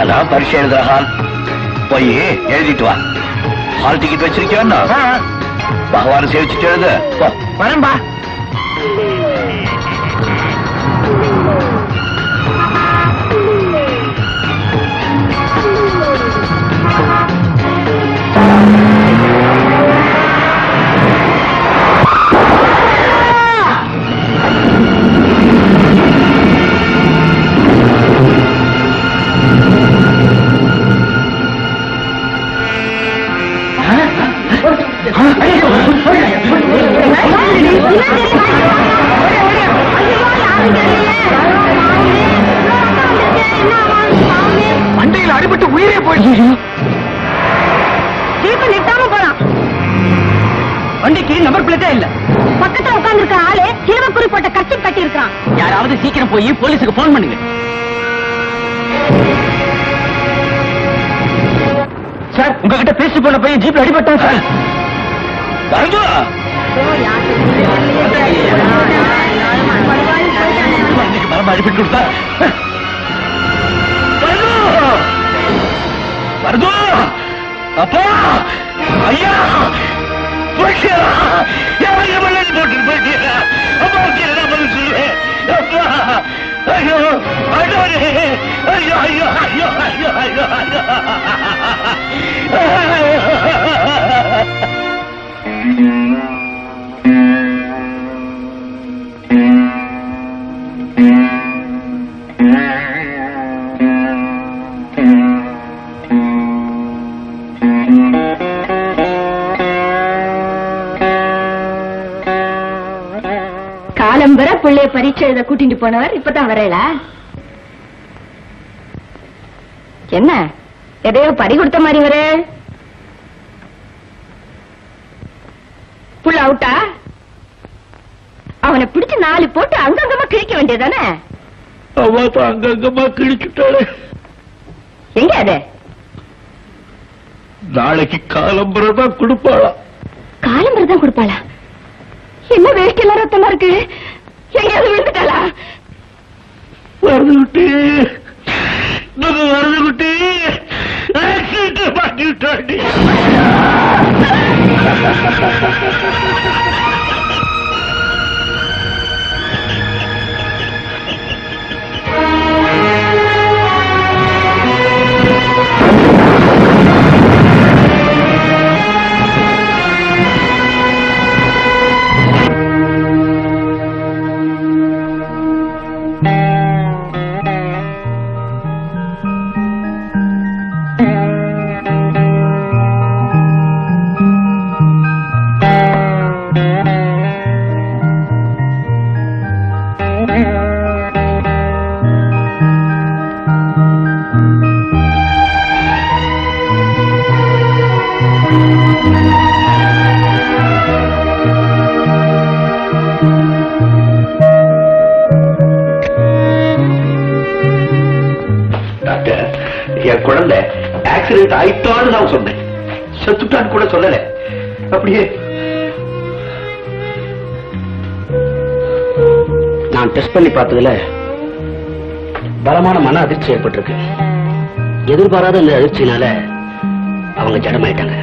அதான் பரிசு எழுதுற ஹால். போய் எழுதிட்டு வா. ஹால் டிக்கெட் வச்சிருக்கியா? பகவான் சேவிச்சுட்டு எழுது. வரம்பா. மண்டையில் அடிபட்டு உயிரே போயிடுச்சு. ஜீப்பை நிறுத்தாம போறான். வண்டிக்கு நம்பர் பிளேட்டே இல்ல. பக்கத்துல உட்கார்ந்து இருக்க ஆளு சிலுவக்குறி போட்ட கட்டி கட்டி இருக்கான். யாராவது சீக்கிரம் போய் போலீஸுக்கு போன் பண்ணுங்க. சார், உங்ககிட்ட பேசி போன பையன் ஜீப்ல அடிபட்டான் சார். மரம் அடிபட்டு கொடுத்தா வருது. அப்பா, ஐயா, போட்டியா போட்டு போட்டியா? அப்பா பதில் சொல்லு. அப்பா, ஐயோ, ஐயோ, ஐயோ, ஐயோ, ஐயோ, ஐயோ, ஐயோ, ஐயோ. காலம்பர பிள்ளைய பரீட்சை எழுத கூட்டிட்டு போனவர் இப்பதான் வரல. என்ன எதையோ பறி கொடுத்த மாதிரி வர? புள்ள அவுட்டா? அவனை பிடிச்சு 4 போட்டு அங்கங்கமா கிழிக்க வேண்டியதானே? அங்கங்கமா கிழிச்சுட்டாரு. எங்க அது? நாளைக்கு காலம்பரதான் கொடுப்பாளா? காலம்பரதான் கொடுப்பாளா? என்ன வேஷ்டி எல்லாம் ரத்தமா இருக்கு? எங்கேயாவது விழுந்துட்டாளா? வருது குட்டி, வருது குட்டி. ஆக்சிடென்ட் பண்ணிட்டாண்டி. என் குழந்தை ஆக்சிடென்ட் ஆயிட்டான்னு நான் சொன்னேன், செத்துட்டான்னு கூட சொல்லல. அப்படியே நான் டெஸ்ட் பண்ணி பார்த்ததுல பலமான மன அதிர்ச்சி ஏற்பட்டிருக்கு. எதிர்பாராத இந்த அதிர்ச்சினால அவங்க ஜடமாயிட்டாங்க.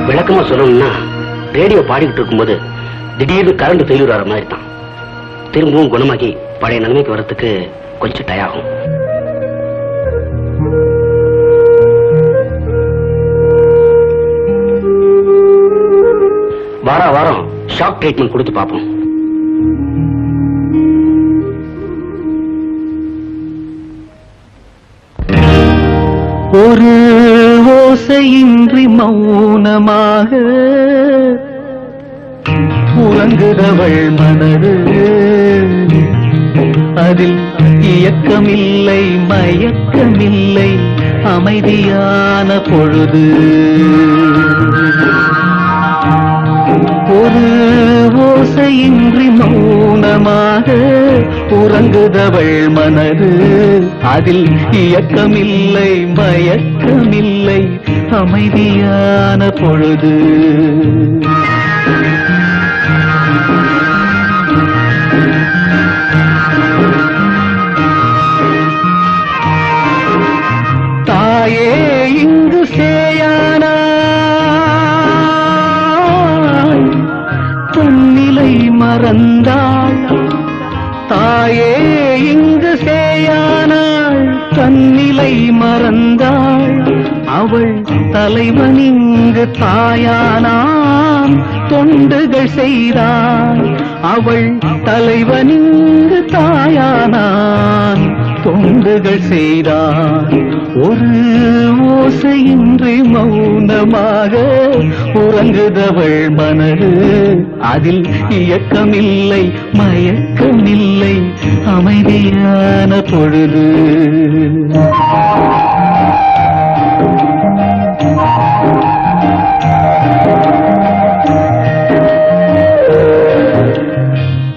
விளக்கமா சொல்லணும்னா, ரேடியோ பாடிக்கிட்டு இருக்கும்போது திடீர்னு கரண்ட் ஃபெயிலியர் ஆகிற மாதிரி தான். திரும்பவும் குணமாக்கி பழைய நிலைமைக்கு வர்றதுக்கு கொஞ்சம் டயம் ஆகும். வாரம் ஷாக் ட்ரீட்மெண்ட் கொடுத்து பார்ப்போம். ஒரு ஓசையின்றி மௌனமாக உறங்குதவள் மனது, அதில் இயக்கமில்லை மயக்கமில்லை அமைதியான பொழுது. ஒரு ஓசையின்றி மௌனமாக உறங்குதவள் மனது, அதில் இயக்கமில்லை மயக்கமில்லை அமைதியான பொழுது. தன்னிலை மறந்தாள் அவள் தலைவன் இங்கு தாயானான் தொண்டுகள் செய்தாள் அவள் தலைவன் இங்கு தாயானான் தொண்டுகள் செய்தாள் ஒரு ஓசையின்றி மௌனமாக உறங்குதவள் மனது அதில் இயக்கமில்லை மயக்கமில்லை அமைதியான பொழுது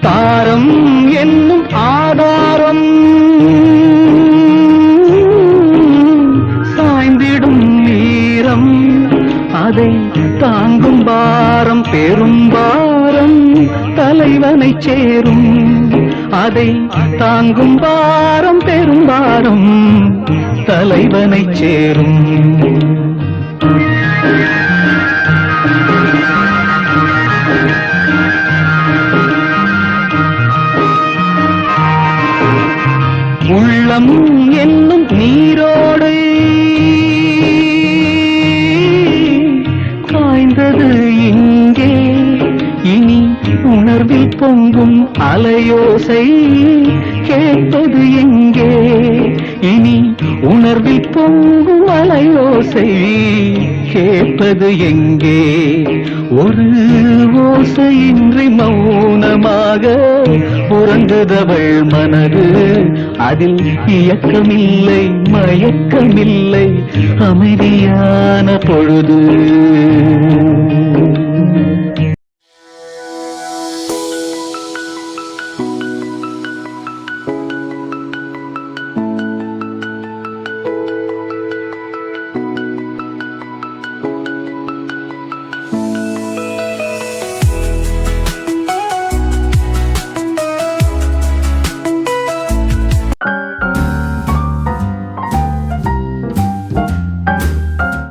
தாரம் என்னும் ஆதாரம் சாய்ந்திடும் நீரம் அதை தாங்கும் பாரம் பெரும் பாரம் தலைவனை சேரும் அதை தாங்கும் பாரம் பெரும் பாரம் தலைவனை சேரும் உள்ளம் என்னும் நீரோடு காய்ந்தது இங்கே இனி உணர்வில் பொங்கும் அலையோசை கேட்பது எங்கே இனி உணர்வில் பொங்கும் அலையோசை கேட்பது எங்கே ஒரு ஓசையின்றி மௌனமாக உறங்குதவள் மனது அதில் இயக்கமில்லை மயக்கமில்லை அமைதியான பொழுது